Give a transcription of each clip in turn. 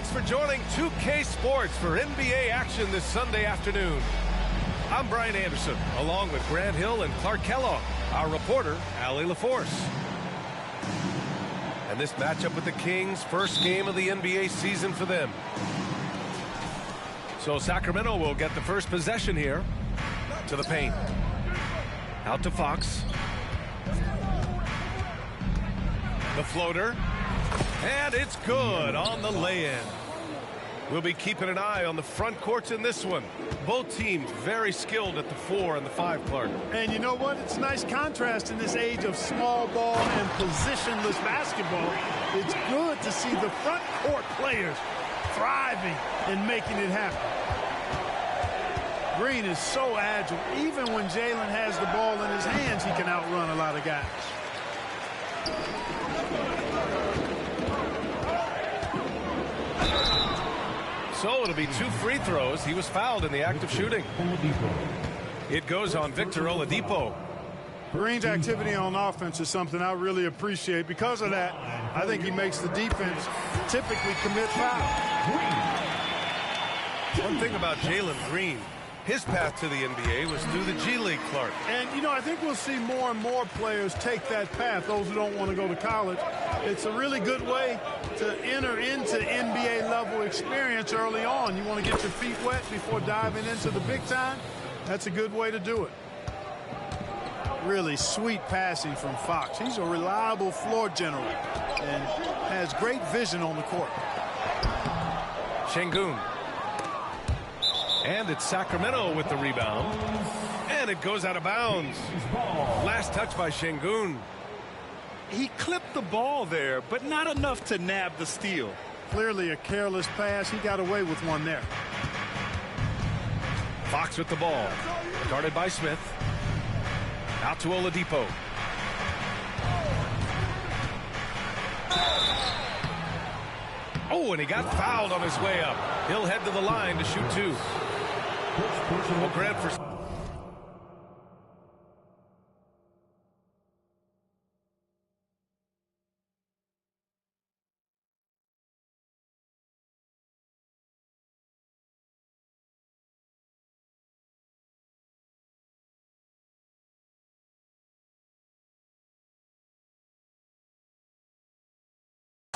Thanks for joining 2K Sports for NBA action this Sunday afternoon. I'm Brian Anderson, along with Grant Hill and Clark Kellogg, our reporter, Allie LaForce. And this matchup with the Kings, first game of the NBA season for them. So Sacramento will get the first possession here. To the paint. Out to Fox. The floater. And it's good on the lay-in. We'll be keeping an eye on the front courts in this one. Both teams very skilled at the 4 and the 5, Clark. And you know what? It's a nice contrast in this age of small ball and positionless basketball. It's good to see the front court players thriving and making it happen. Green is so agile. Even when Jalen has the ball in his hands, he can outrun a lot of guys. So it'll be 2 free throws. He was fouled in the act of shooting. It goes on Victor Oladipo. Green's activity on offense is something I really appreciate. Because of that, I think he makes the defense typically commit fouls. One thing about Jalen Green, his path to the NBA was through the G League, Clark. And, you know, I think we'll see more and more players take that path, those who don't want to go to college. It's a really good way to enter into NBA-level experience early on. You want to get your feet wet before diving into the big time? That's a good way to do it. Really sweet passing from Fox. He's a reliable floor general and has great vision on the court. Şengün. And it's Sacramento with the rebound. And it goes out of bounds. Last touch by Şengün. He clipped the ball there, but not enough to nab the steal. Clearly a careless pass. He got away with one there. Fox with the ball. Guarded by Smith. Out to Oladipo. Oh, and he got fouled on his way up. He'll head to the line to shoot 2. Well, Grant for...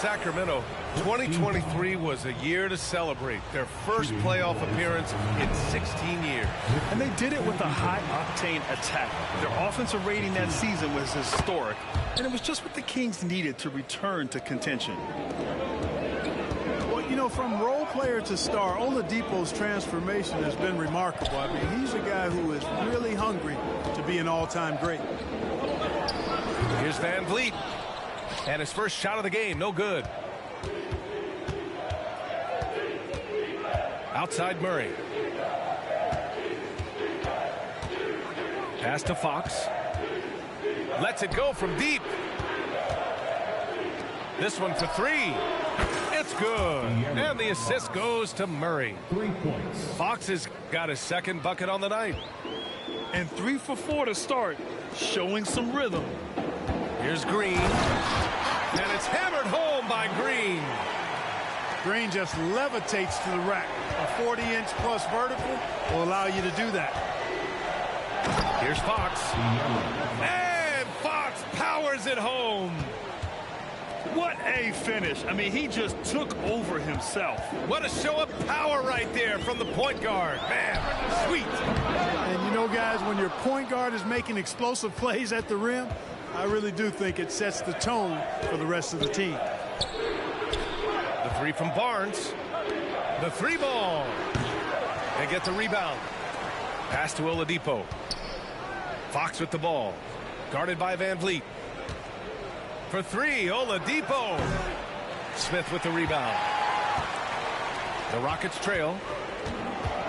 Sacramento, 2023 was a year to celebrate. Their first playoff appearance in 16 years. And they did it with a high-octane attack. Their offensive rating that season was historic, and it was just what the Kings needed to return to contention. Well, you know, from role player to star, Oladipo's transformation has been remarkable. I mean, he's a guy who is really hungry to be an all-time great. Here's Van Vliet. And his first shot of the game, no good. Outside Murray. Pass to Fox. Lets it go from deep. This one for 3. It's good. And the assist goes to Murray. 3 points. Fox has got his second bucket on the night. And 3 for 4 to start, showing some rhythm. Here's Green. And it's hammered home by Green. Green just levitates to the rack. A 40-inch plus vertical will allow you to do that. Here's Fox. And Fox powers it home. What a finish. I mean, he just took over himself. What a show of power right there from the point guard. Man, sweet. And you know, guys, when your point guard is making explosive plays at the rim, I really do think it sets the tone for the rest of the team. The 3 from Barnes. The 3 ball. They get the rebound. Pass to Oladipo. Fox with the ball. Guarded by Van Vliet. For 3, Oladipo. Smith with the rebound. The Rockets trail.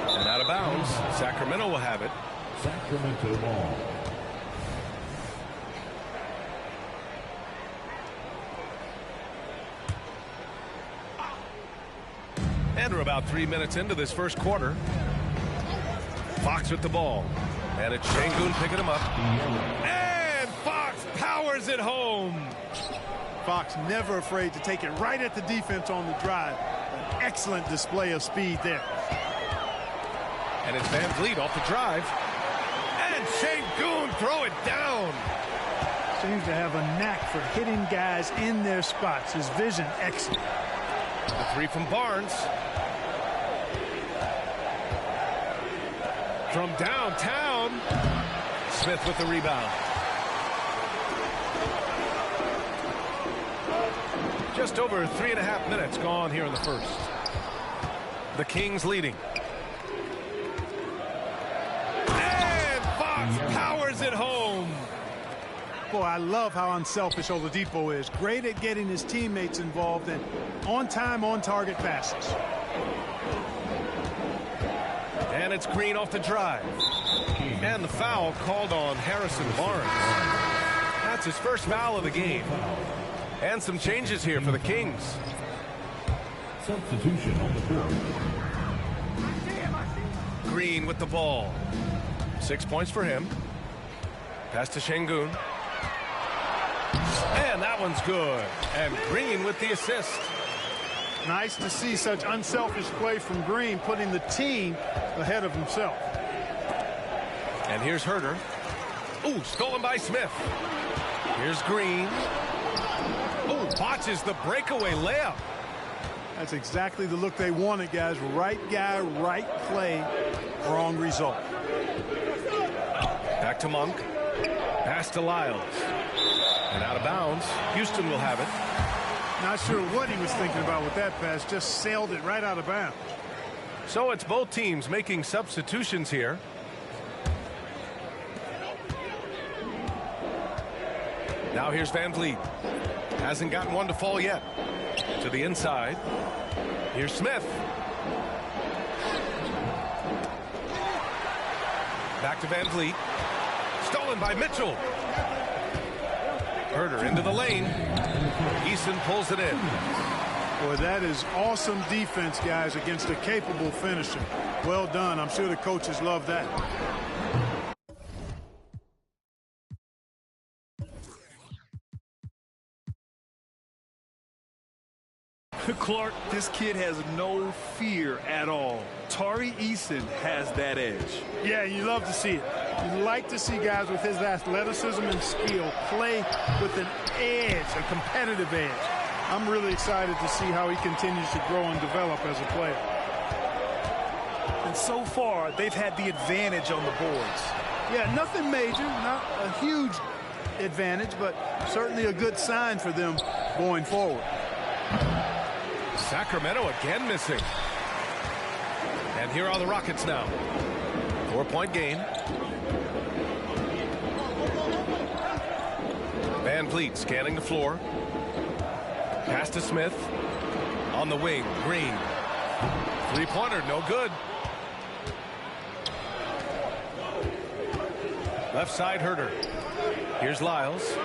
And out of bounds. Sacramento will have it. Sacramento ball. And we're about 3 minutes into this first quarter. Fox with the ball. And it's Şengün picking him up. And Fox powers it home. Fox never afraid to take it right at the defense on the drive. excellent display of speed there. And it's Van Vliet off the drive. And Şengün throw it down. Seems to have a knack for hitting guys in their spots. His vision excellent. The three from Barnes. From downtown. Smith with the rebound. Just over 3.5 minutes gone here in the first. The Kings leading. And Fox powers it home. Boy, I love how unselfish Oladipo is. Great at getting his teammates involved in on-time, on-target passes. And it's Green off the drive. And the foul called on Harrison Barnes. That's his first foul of the game. And some changes here for the Kings. Substitution on the court. Green with the ball. 6 points for him. Pass to Şengün. And that one's good. And Green with the assist. Nice to see such unselfish play from Green, putting the team ahead of himself. And here's Herter. Ooh, stolen by Smith. Here's Green. Ooh, botches the breakaway layup. That's exactly the look they wanted, guys. Right guy, right play, wrong result. Back to Monk. Pass to Lyles. And out of bounds. Houston will have it. Not sure what he was thinking about with that pass. Just sailed it right out of bounds. So it's both teams making substitutions here. Now here's Van Vliet. Hasn't gotten one to fall yet. To the inside. Here's Smith. Back to Van Vliet. Stolen by Mitchell. Herter into the lane. Eason pulls it in. Boy, that is awesome defense, guys, against a capable finisher. Well done. I'm sure the coaches love that. Clark, this kid has no fear at all. Tari Eason has that edge. Yeah, you love to see it. You like to see guys with his athleticism and skill play with an edge, a competitive edge. I'm really excited to see how he continues to grow and develop as a player. And so far, they've had the advantage on the boards. Yeah, nothing major, not a huge advantage, but certainly a good sign for them going forward. Sacramento again missing. And here are the Rockets now. 4-point game. Van Vliet scanning the floor. Pass to Smith. On the wing, Green. Three-pointer, no good. Left side, Herter. Here's Lyles.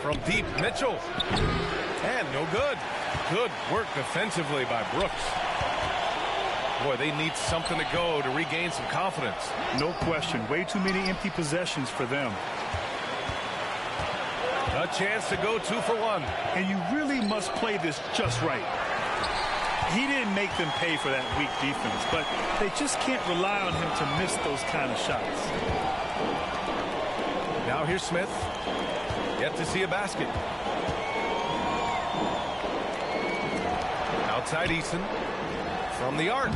From deep, Mitchell. And no good. Good work defensively by Brooks. Boy, they need something to go to regain some confidence. No question. Way too many empty possessions for them. A chance to go 2 for 1. And you really must play this just right. He didn't make them pay for that weak defense, but they just can't rely on him to miss those kind of shots. Now here's Smith. Yet to see a basket. Outside Eason. From the arc.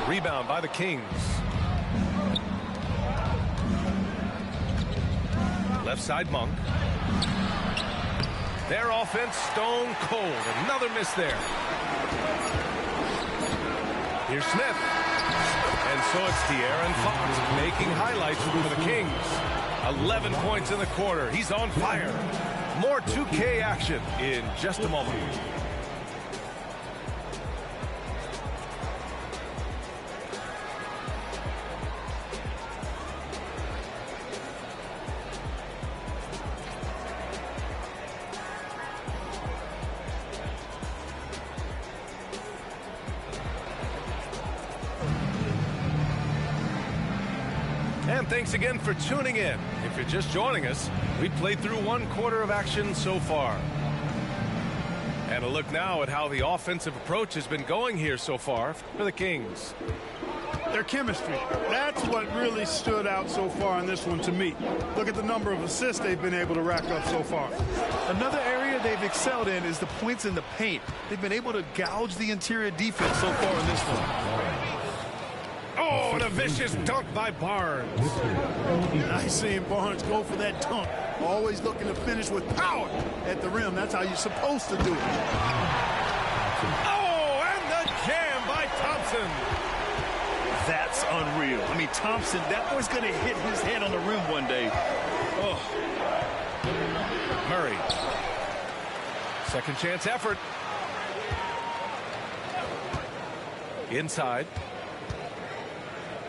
Rebound by the Kings. Left side, Monk. Their offense stone cold. Another miss there. Here's Smith. And so it's De'Aaron Fox making highlights for the Kings. 11 points in the quarter. He's on fire. More 2K action in just a moment. And thanks again for tuning in. If you're just joining us, we played through 1 quarter of action so far. And a look now at how the offensive approach has been going here so far for the Kings. Their chemistry. That's what really stood out so far in this one to me. Look at the number of assists they've been able to rack up so far. Another area they've excelled in is the points in the paint. They've been able to gouge the interior defense so far in this one. Oh, and a vicious dunk by Barnes. Nice seeing Barnes go for that dunk. Always looking to finish with power at the rim. That's how you're supposed to do it. Oh, and the jam by Thompson. That's unreal. I mean, Thompson, that boy's going to hit his head on the rim one day. Oh. Murray. Second chance effort. Inside.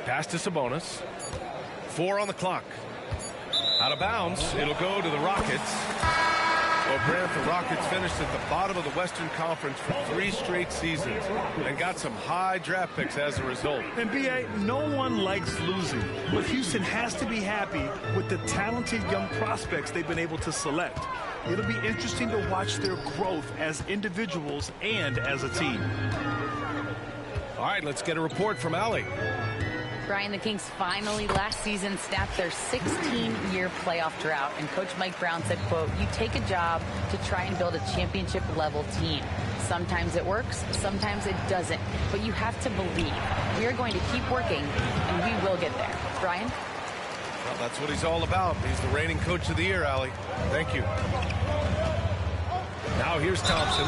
Pass to Sabonis. 4 on the clock. Out of bounds. It'll go to the Rockets. Well, Grant, the Rockets finished at the bottom of the Western Conference for 3 straight seasons and got some high draft picks as a result. And B.A., no one likes losing, but Houston has to be happy with the talented young prospects they've been able to select. It'll be interesting to watch their growth as individuals and as a team. All right, let's get a report from Allie. Brian, the Kings finally last season snapped their 16-year playoff drought, and Coach Mike Brown said, quote, "You take a job to try and build a championship-level team. Sometimes it works, sometimes it doesn't, but you have to believe. We are going to keep working, and we will get there." Brian? Well, that's what he's all about. He's the reigning Coach of the Year, Allie. Thank you. Now here's Thompson.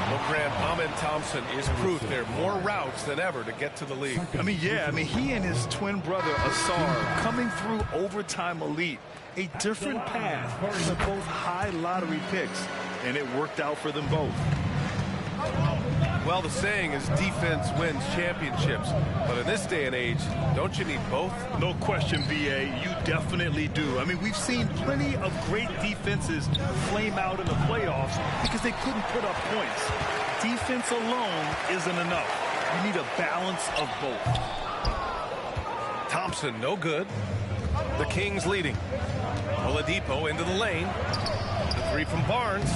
Well, Grant, Amen Thompson is proof there are more routes than ever to get to the league. He and his twin brother, Asar, coming through overtime elite. A different path. They're both high lottery picks, and it worked out for them both. Well, the saying is defense wins championships. But in this day and age, don't you need both? No question, B.A., you definitely do. I mean, we've seen plenty of great defenses flame out in the playoffs because they couldn't put up points. Defense alone isn't enough. You need a balance of both. Thompson, no good. The Kings leading. Oladipo into the lane. The 3 from Barnes.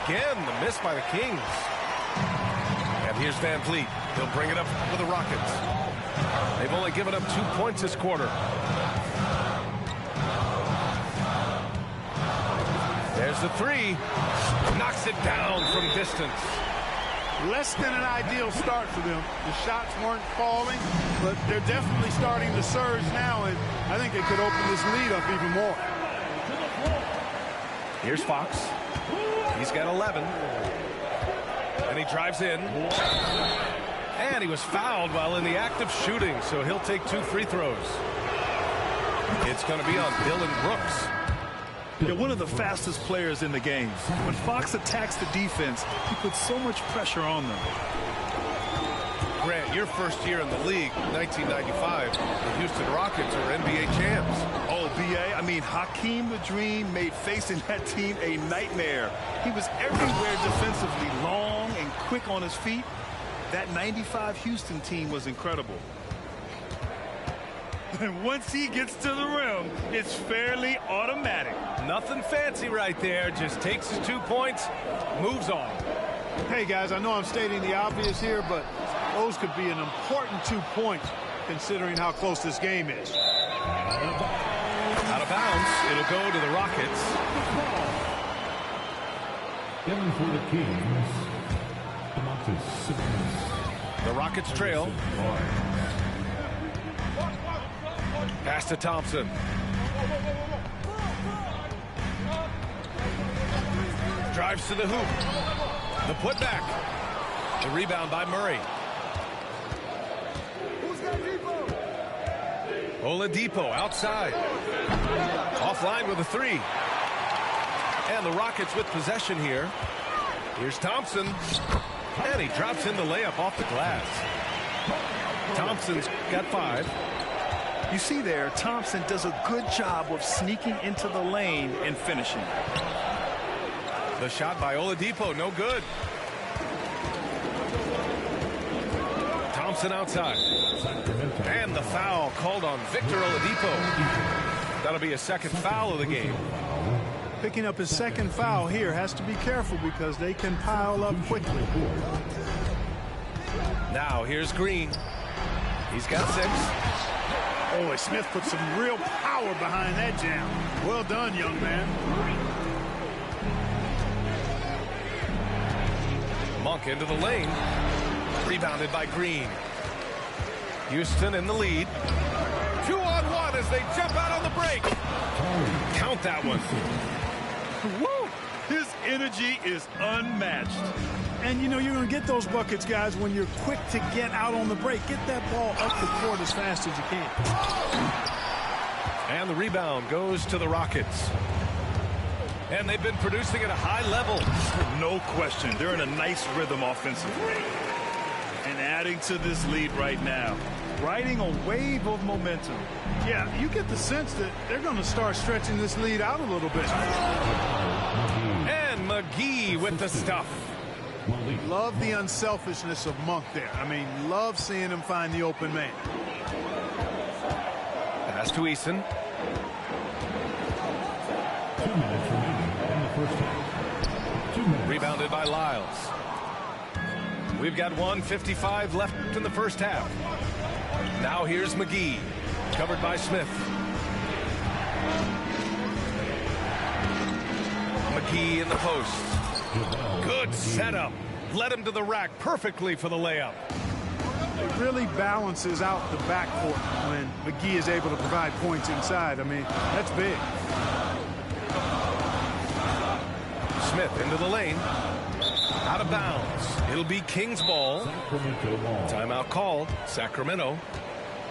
Again, the miss by the Kings. And here's Van Vliet. He'll bring it up for the Rockets. They've only given up 2 points this quarter. There's the 3. Knocks it down from distance. Less than an ideal start for them. The shots weren't falling, but they're definitely starting to surge now, and I think it could open this lead up even more. Here's Fox. He's got 11. And he drives in. And he was fouled while in the act of shooting, so he'll take 2 free throws. It's going to be on Dillon Brooks. They're one of the fastest players in the game. When Fox attacks the defense, he puts so much pressure on them. Grant, your first year in the league, 1995, the Houston Rockets are NBA champs. Oh, B.A., I mean, Hakeem the Dream made facing that team a nightmare. He was everywhere defensively, long and quick on his feet. That 95 Houston team was incredible. And once he gets to the rim, it's fairly automatic. Nothing fancy right there. Just takes his 2 points, moves on. Hey, guys, I know I'm stating the obvious here, but those could be an important 2 points considering how close this game is. Out of bounds. It'll go to the Rockets. In for the Kings, Domantas Sabonis. The Rockets trail. Pass to Thompson. Drives to the hoop. The putback. The rebound by Murray. Oladipo outside. Offline with a 3. And the Rockets with possession here. Here's Thompson. And he drops in the layup off the glass. Thompson's got 5. You see there, Thompson does a good job of sneaking into the lane and finishing. The shot by Oladipo, no good. Thompson outside. And the foul called on Victor Oladipo. That'll be a second foul of the game. Picking up his second foul here. Has to be careful because they can pile up quickly. Now here's Green. He's got 6. Oh, Smith put some real power behind that jam. Well done, young man. Monk into the lane. Rebounded by Green. Houston in the lead. 2-on-1 as they jump out on the break. Count that one. Woo! His energy is unmatched. And, you know, you're going to get those buckets, guys, when you're quick to get out on the break. Get that ball up the court as fast as you can. And the rebound goes to the Rockets. And they've been producing at a high level. No question. They're in a nice rhythm offensively. And adding to this lead right now. Riding a wave of momentum. Yeah, you get the sense that they're going to start stretching this lead out a little bit. And McGee with the stuff. Love the unselfishness of Monk there. I mean, love seeing him find the open man. Pass to Eason. 2 minutes remaining in the first half. 2 minutes. Rebounded by Lyles. We've got 1:55 left in the first half. Now here's McGee. Covered by Smith. McGee in the post. Good setup. Led him to the rack perfectly for the layup. It really balances out the backcourt when McGee is able to provide points inside. I mean, that's big. Smith into the lane. Out of bounds. It'll be Kings ball. Timeout called. Sacramento.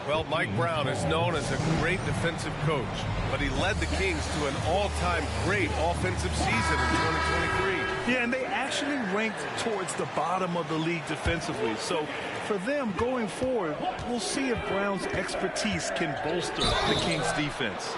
Well, Mike Brown is known as a great defensive coach, but he led the Kings to an all-time great offensive season in 2023. Yeah, and they actually ranked towards the bottom of the league defensively. So for them going forward, we'll see if Brown's expertise can bolster the Kings defense.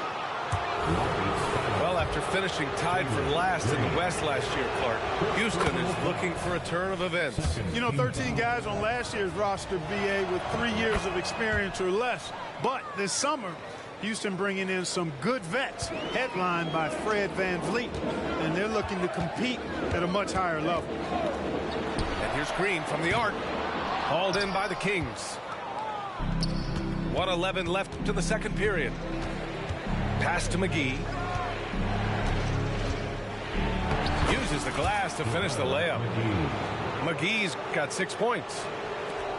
Well, after finishing tied for last in the West last year, Clark, Houston is looking for a turn of events. You know, 13 guys on last year's roster, BA, with 3 years of experience or less. But this summer, Houston bringing in some good vets, headlined by Fred VanVleet, and they're looking to compete at a much higher level. And here's Green from the arc, hauled in by the Kings. 1:11 left to the second period. Pass to McGee. Uses the glass to finish the layup. McGee's got 6 points.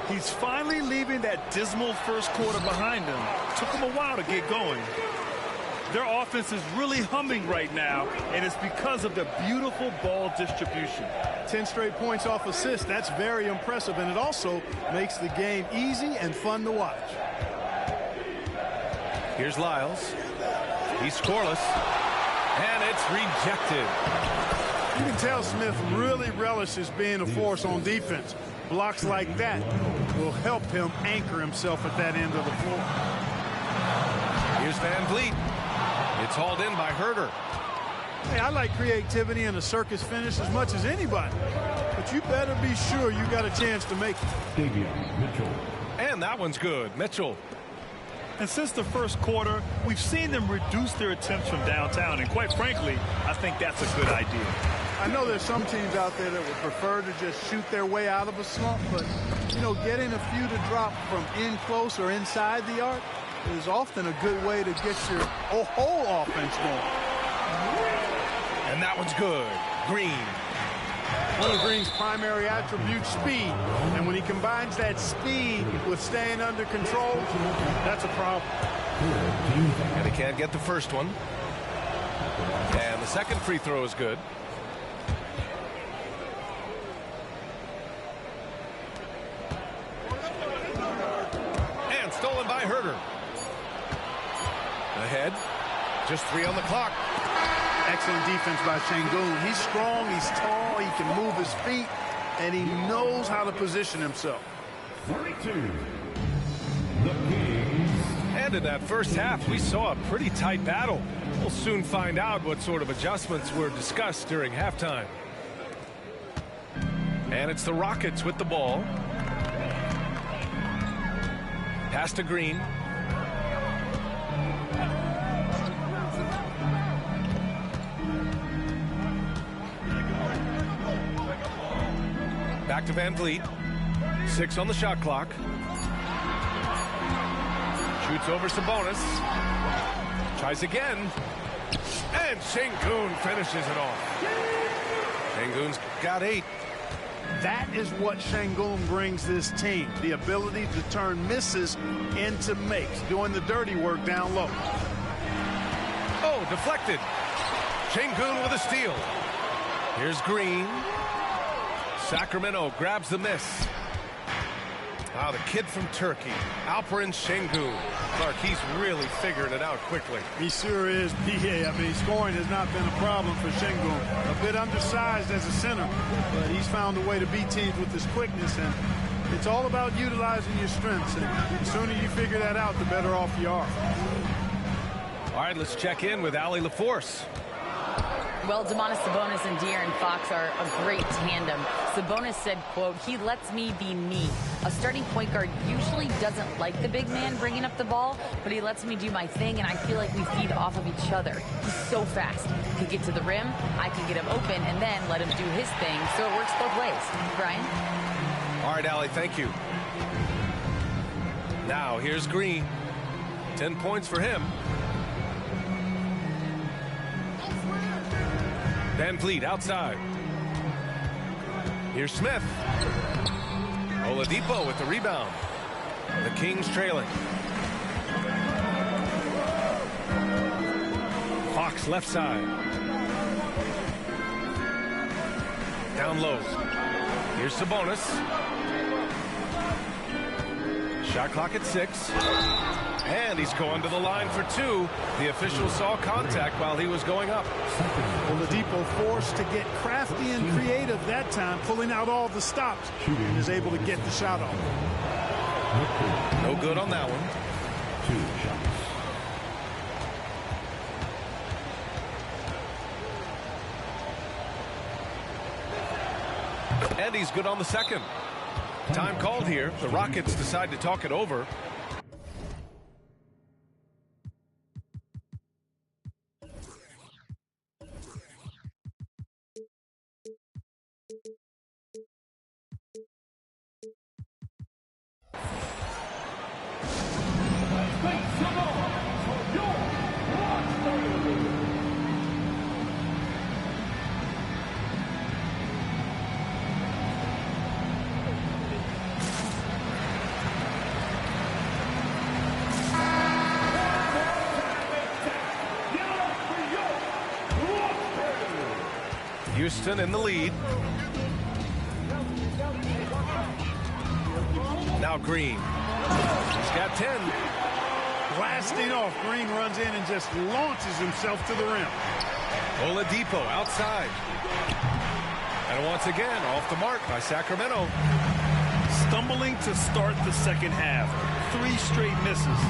He's finally leaving that dismal first quarter behind him. Took him a while to get going. Their offense is really humming right now, and it's because of the beautiful ball distribution. 10 straight points off assists. That's very impressive, and it also makes the game easy and fun to watch. Here's Lyles. He's scoreless, and it's rejected. You can tell Smith really relishes being a force on defense. Blocks like that will help him anchor himself at that end of the floor. Here's VanVleet. It's hauled in by Herter. Hey, I like creativity and a circus finish as much as anybody. But you better be sure you got a chance to make it. Davion Mitchell. And that one's good. Mitchell. And since the first quarter, we've seen them reduce their attempts from downtown. And quite frankly, I think that's a good idea. I know there's some teams out there that would prefer to just shoot their way out of a slump, but, you know, getting a few to drop from in close or inside the arc is often a good way to get your whole offense going. And that one's good. Green. One of Green's primary attributes, speed. And when he combines that speed with staying under control, that's a problem. And he can't get the first one. And the second free throw is good. And stolen by Herter. Ahead. Just 3 on the clock. Excellent defense by Şengün. He's strong, he's tall, he can move his feet, and he knows how to position himself. 32. The Kings. And in that first half, we saw a pretty tight battle. We'll soon find out what sort of adjustments were discussed during halftime. And it's the Rockets with the ball. Pass to Green. Back to Van Vliet. 6 on the shot clock. Shoots over Sabonis. Tries again. And Sengun finishes it off. Sengun's got 8. That is what Sengun brings this team. The ability to turn misses into makes. Doing the dirty work down low. Oh, deflected. Sengun with a steal. Here's Green. Sacramento grabs the miss. Wow, the kid from Turkey, Alperen Sengun. Clark, he's really figuring it out quickly. He sure is, B.A. I mean, scoring has not been a problem for Sengun. A bit undersized as a center, but he's found a way to beat teams with his quickness, and it's all about utilizing your strengths. And the sooner you figure that out, the better off you are. All right, let's check in with Allie LaForce. Well, Domantas Sabonis and De'Aaron Fox are a great tandem. Sabonis said, quote, "He lets me be me. A starting point guard usually doesn't like the big man bringing up the ball, but he lets me do my thing, and I feel like we feed off of each other. He's so fast. He can get to the rim, I can get him open, and then let him do his thing, so it works both ways." Brian? All right, Allie, thank you. Now, here's Green. 10 points for him. Van Vliet outside. Here's Smith. Oladipo with the rebound. The Kings trailing. Fox left side. Down low. Here's Sabonis. Shot clock at 6. And he's going to the line for 2. The official saw contact while he was going up. Oladipo forced to get crafty and creative that time, pulling out all the stops, and is able to get the shot off. No good on that one. 2 shots. And he's good on the second. Time called here. The Rockets decide to talk it over. Houston in the lead. Now Green. He's got 10. Blasting off. Green runs in and just launches himself to the rim. Oladipo outside. And once again, off the mark by Sacramento. Stumbling to start the second half. 3 straight misses.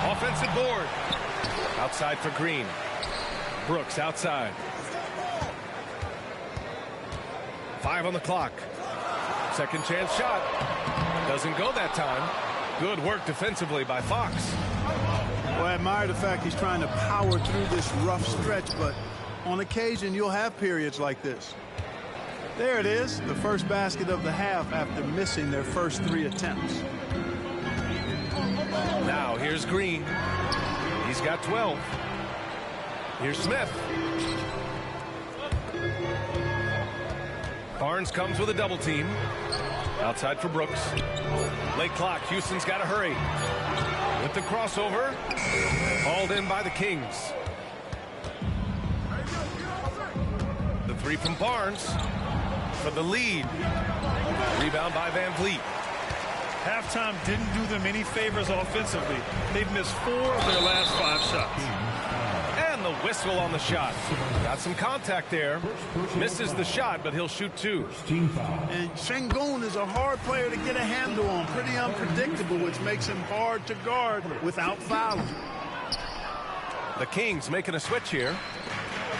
Offensive board. Outside for Green. Brooks outside. 5 on the clock. Second chance shot. Doesn't go that time. Good work defensively by Fox. Well, I admire the fact he's trying to power through this rough stretch, but on occasion you'll have periods like this. There it is, the first basket of the half after missing their first 3 attempts. Now here's Green. He's got 12. Here's Smith. Barnes comes with a double team. Outside for Brooks. Late clock. Houston's got to hurry. With the crossover. Hauled in by the Kings. The 3 from Barnes for the lead. Rebound by Van Vliet. Halftime didn't do them any favors offensively. They've missed 4 of their last 5 shots. And the whistle on the shot. Got some contact there. Misses the shot, but he'll shoot 2. And Sengun is a hard player to get a handle on. Pretty unpredictable, which makes him hard to guard without fouling. The Kings making a switch here.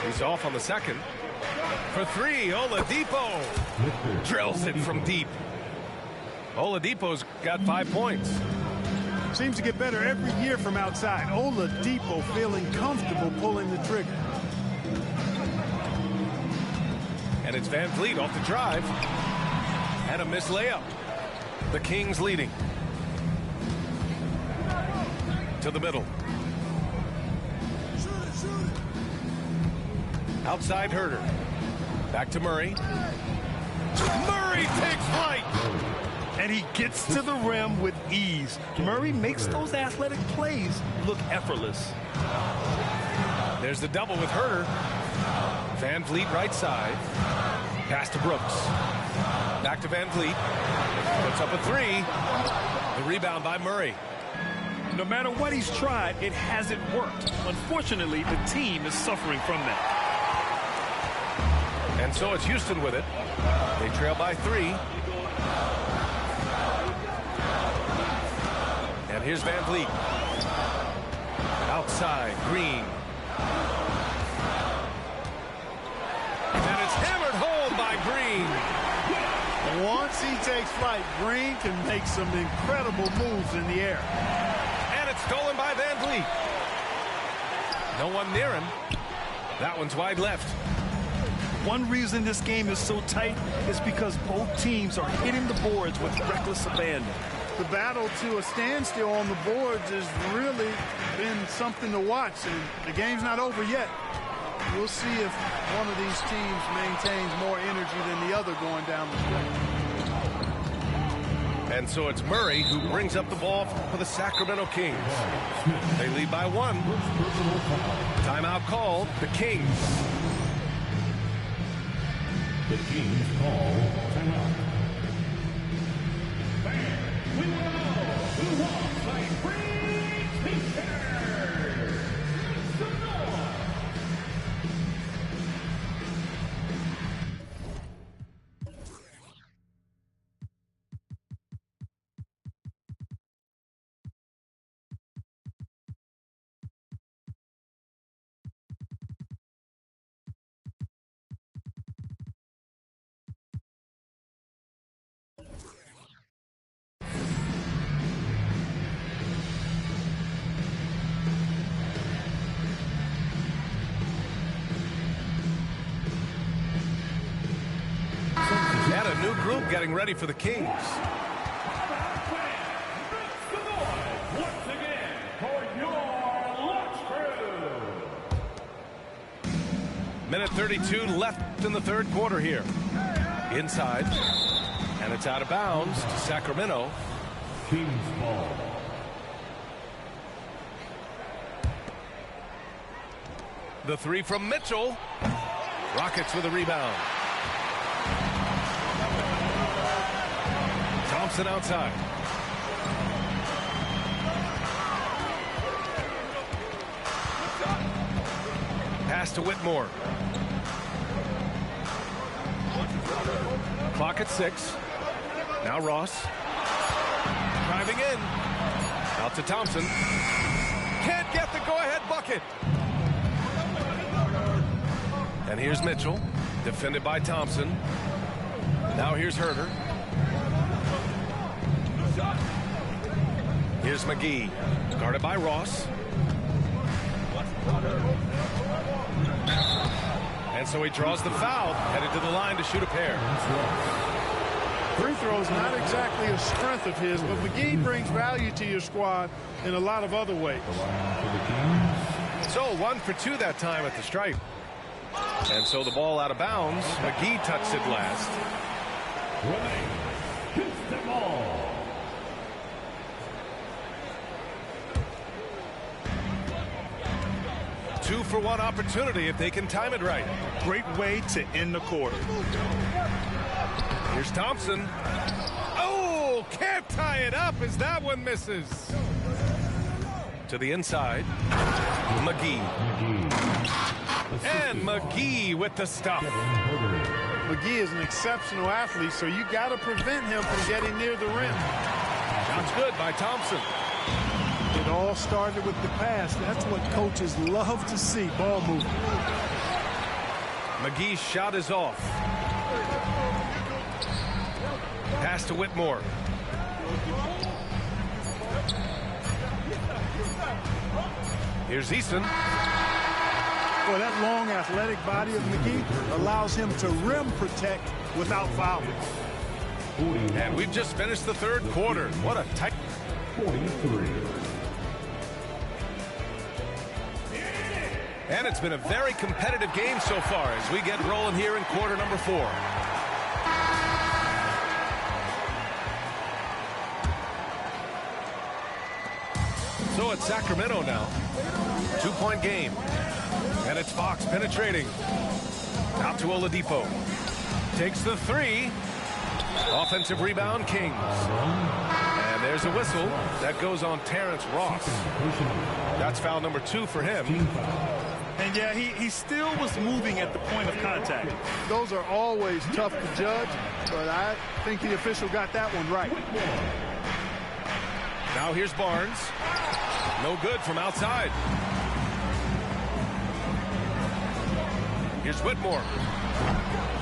He's off on the second. For 3, Oladipo. Drills it from deep. Oladipo's got 5 points. Seems to get better every year from outside. Oladipo feeling comfortable pulling the trigger. And it's Van Vliet off the drive. And a missed layup. The Kings leading. To the middle. Outside Herder. Back to Murray. Murray takes flight. And he gets to the rim with ease. Murray makes those athletic plays look effortless. There's the double with Herder. Van Vliet right side. Pass to Brooks. Back to Van Vliet. Puts up a three. The rebound by Murray. No matter what he's tried, it hasn't worked. Unfortunately, the team is suffering from that. And so it's Houston with it. They trail by 3. And here's Van Vliet. Outside, Green. And it's hammered home by Green. Once he takes flight, Green can make some incredible moves in the air. And it's stolen by Van Vliet. No one near him. That one's wide left. One reason this game is so tight is because both teams are hitting the boards with reckless abandon. The battle to a standstill on the boards has really been something to watch, and the game's not over yet. We'll see if one of these teams maintains more energy than the other going down the stretch. And so it's Murray who brings up the ball for the Sacramento Kings. They lead by 1. Timeout called. The Kings. The Kings call timeout. We will move on by free speakers. And a new group getting ready for the Kings. Once again, for your lunch crew. Minute 32 left in the third quarter here. Inside. And it's out of bounds to Sacramento. Kings ball. The 3 from Mitchell. Rockets with a rebound. Thompson outside. Pass to Whitmore. Clock at 6. Now Ross. Driving in. Out to Thompson. Can't get the go-ahead bucket. And here's Mitchell. Defended by Thompson. Now here's Herder. Here's McGee. Guarded by Ross. And so he draws the foul. Headed to the line to shoot a pair. Free throws not exactly a strength of his, but McGee brings value to your squad in a lot of other ways. So 1 for 2 that time at the stripe. And so the ball out of bounds. McGee touched it last. Houston ball. Two for 1 opportunity if they can time it right. Great way to end the quarter. Here's Thompson. Oh, can't tie it up as that one misses. To the inside. McGee. And McGee with the stuff. McGee is an exceptional athlete, so you got to prevent him from getting near the rim. Sounds good by Thompson. It all started with the pass. That's what coaches love to see, ball movement. McGee's shot is off. Pass to Whitmore. Here's Easton. Well, that long athletic body of McGee allows him to rim protect without fouling. And we've just finished the third quarter. What a tight... 43. And it's been a very competitive game so far as we get rolling here in quarter number 4. So it's Sacramento now. 2-point game. And it's Fox penetrating. Out to Oladipo. Takes the 3. Offensive rebound, Kings. And there's a whistle. That goes on Terrence Ross. That's foul number 2 for him. And yeah, he still was moving at the point of contact. Those are always tough to judge, but I think the official got that one right. Now here's Barnes. No good from outside. Here's Whitmore.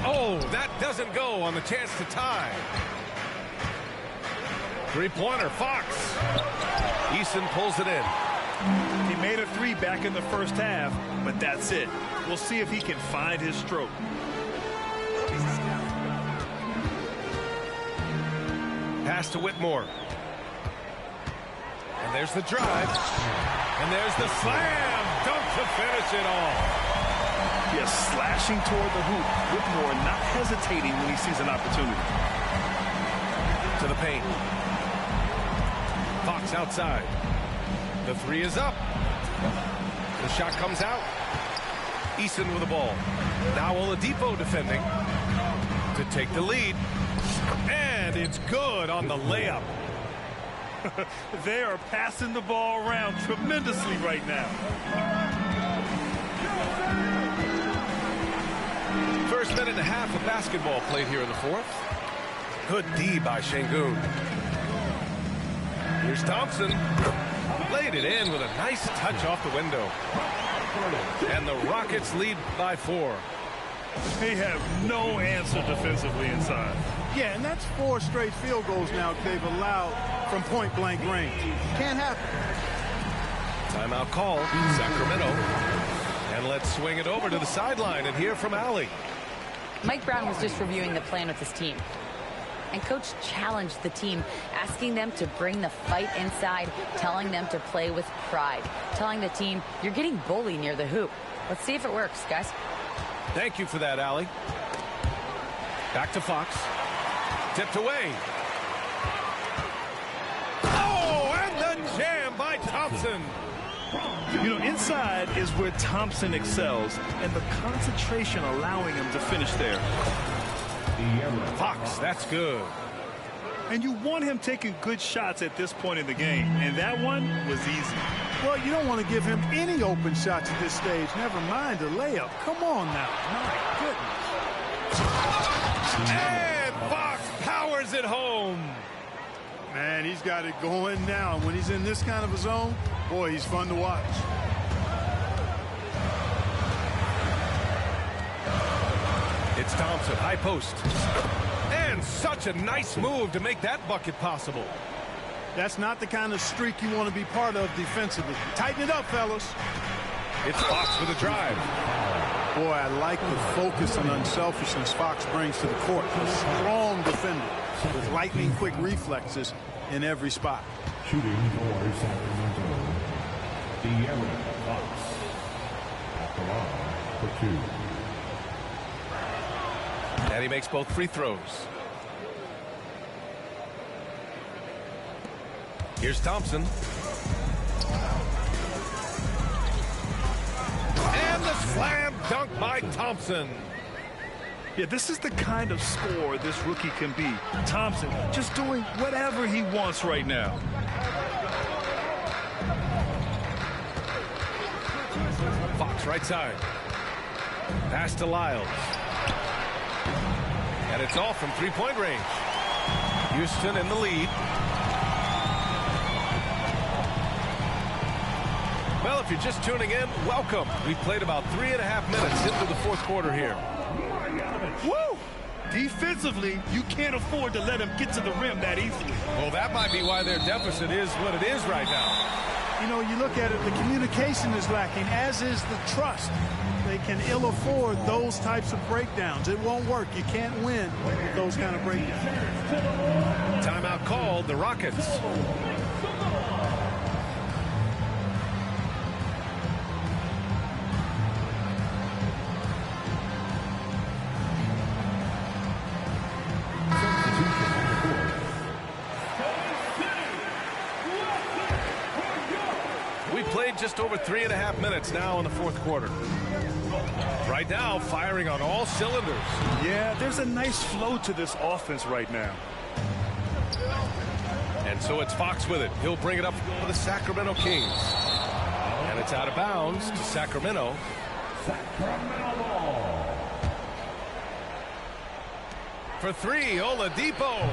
Oh, that doesn't go on the chance to tie. Three-pointer, Fox. Eason pulls it in. He made a 3 back in the first half, but that's it. We'll see if he can find his stroke. Pass to Whitmore. And there's the drive. And there's the slam dunk to finish it all. Yes, slashing toward the hoop. Whitmore not hesitating when he sees an opportunity. To the paint. Fox outside. The 3 is up. The shot comes out. Eason with the ball. Now Oladipo defending to take the lead. And it's good on the layup. They are passing the ball around tremendously right now. First minute and a half of basketball played here in the 4th. Good D by Şengün. Here's Thompson. Laid it in with a nice touch off the window. And the Rockets lead by 4. They have no answer defensively inside. Yeah, and that's 4 straight field goals now they've allowed from point-blank range. Can't happen. Timeout call, Sacramento. And let's swing it over to the sideline and hear from Allie. Mike Brown was just reviewing the plan with his team. And coach challenged the team, asking them to bring the fight inside, telling them to play with pride, telling the team, you're getting bullied near the hoop. Let's see if it works, guys. Thank you for that, Allie. Back to Fox. Tipped away. Oh, and the jam by Thompson. You know, inside is where Thompson excels, and the concentration allowing him to finish there. Fox, that's good. And you want him taking good shots at this point in the game, and that one was easy. Well, you don't want to give him any open shots at this stage, never mind a layup. Come on now. My goodness. And Fox powers it home. Man, he's got it going now. When he's in this kind of a zone, boy, he's fun to watch. It's Thompson, high post. And such a nice move to make that bucket possible. That's not the kind of streak you want to be part of defensively. Tighten it up, fellas. It's Fox with a drive. Boy, I like the focus and unselfishness Fox brings to the court. A strong defender with lightning-quick reflexes in every spot. Shooting for Sacramento, De'Aaron Fox. At the line for 2. And he makes both free throws. Here's Thompson. And the slam dunk by Thompson. Yeah, this is the kind of score this rookie can be. Thompson just doing whatever he wants right now. Fox right side. Pass to Lyles. And it's all from three-point range. Houston in the lead. Well, if you're just tuning in, welcome. We've played about 3.5 minutes into the 4th quarter here. Woo! Defensively, you can't afford to let him get to the rim that easily. Well, that might be why their deficit is what it is right now. you know, you look at it, the communication is lacking, as is the trust. They can ill afford those types of breakdowns. It won't work. You can't win with those kind of breakdowns. Timeout called, the Rockets. Just over 3.5 minutes now in the fourth quarter. Right now, firing on all cylinders. Yeah, there's a nice flow to this offense right now. And so it's Fox with it. He'll bring it up for the Sacramento Kings. And it's out of bounds to Sacramento. Sacramento ball. For three, Oladipo.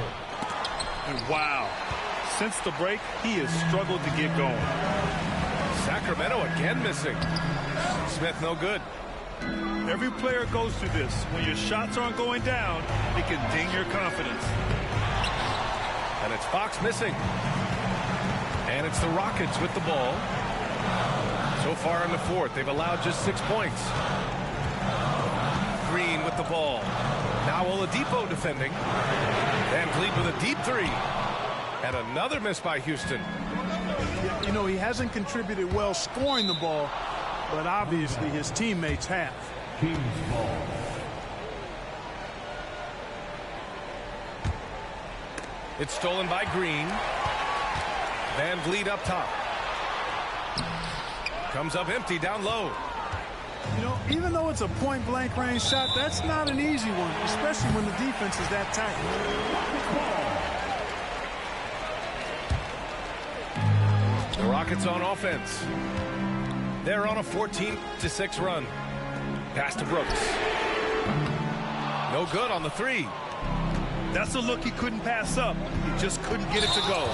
And wow. Since the break, he has struggled to get going. Sacramento again missing. Smith no good. Every player goes through this. When your shots aren't going down, it can ding your confidence. And it's Fox missing. And it's the Rockets with the ball. So far in the fourth, they've allowed just 6 points. Green with the ball. Now Oladipo defending. Van Vliet with a deep three. And another miss by Houston. You know, he hasn't contributed well scoring the ball, but obviously his teammates have. Kings ball. It's stolen by Green. Van Vliet up top. Comes up empty down low. You know, even though it's a point-blank range shot, that's not an easy one, especially when the defense is that tight. The Rockets on offense. They're on a 14-6 run. Pass to Brooks. No good on the three. That's a look he couldn't pass up. He just couldn't get it to go.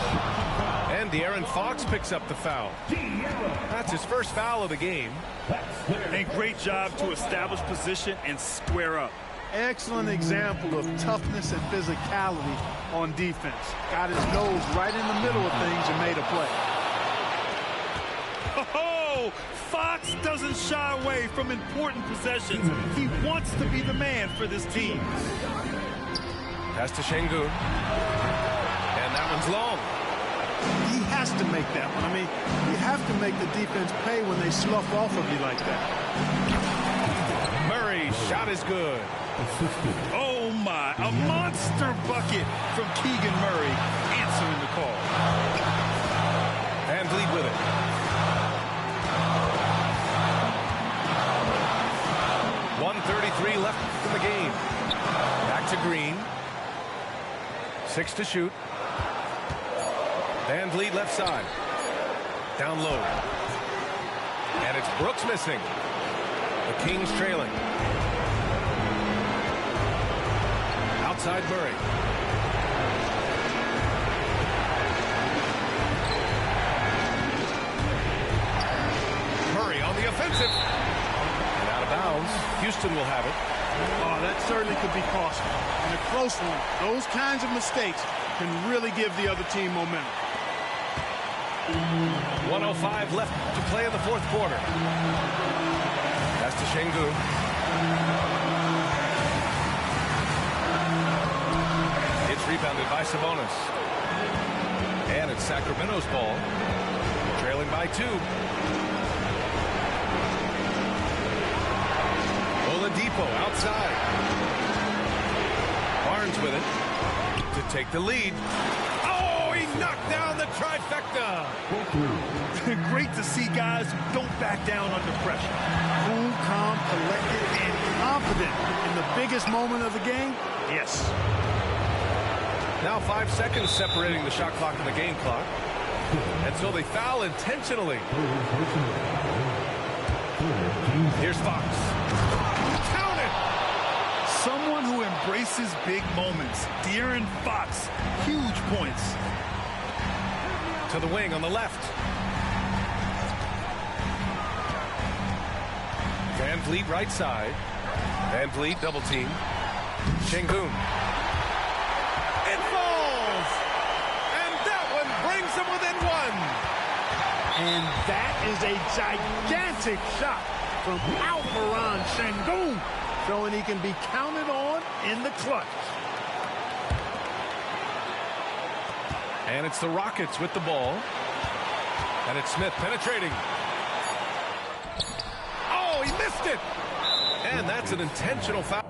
And De'Aaron Fox picks up the foul. That's his first foul of the game. And great job to establish position and square up. Excellent example of toughness and physicality on defense. Got his nose right in the middle of things and made a play. Oh, Fox doesn't shy away from important possessions. He wants to be the man for this team. Pass to Şengün. And that one's long. He has to make that one. I mean, you have to make the defense pay when they slough off of you like that. Murray's shot is good. Oh, my. A monster bucket from Keegan Murray answering the call. Van Vliet with it. .133 left in the game. Back to Green. 6 to shoot. Van Vliet left side. Down low. And it's Brooks missing. The Kings trailing. Outside Murray. Murray on the offensive. And out of bounds. Houston will have it. Oh, that certainly could be costly. In a close one, those kinds of mistakes can really give the other team momentum. 1:05 left to play in the fourth quarter. Pass to Şengün. It's rebounded by Sabonis. And it's Sacramento's ball. Trailing by 2. Oladipo outside. Barnes with it to take the lead. Oh, he knocked down the trifecta. Great to see guys who don't back down under pressure. Cool, calm, collected, and confident in the biggest moment of the game. Yes. Now 5 seconds separating the shot clock and the game clock. And so they foul intentionally. Here's Fox. Count it! Someone who embraces big moments. De'Aaron Fox. Huge points. To the wing on the left. Van Vliet right side. Van Vliet double team. Şengün. It falls! And that one brings them within 1. And that is a gigantic shot from Alperen Sengun, showing he can be counted on in the clutch. And it's the Rockets with the ball. And it's Smith penetrating. Oh, he missed it. And that's an intentional foul.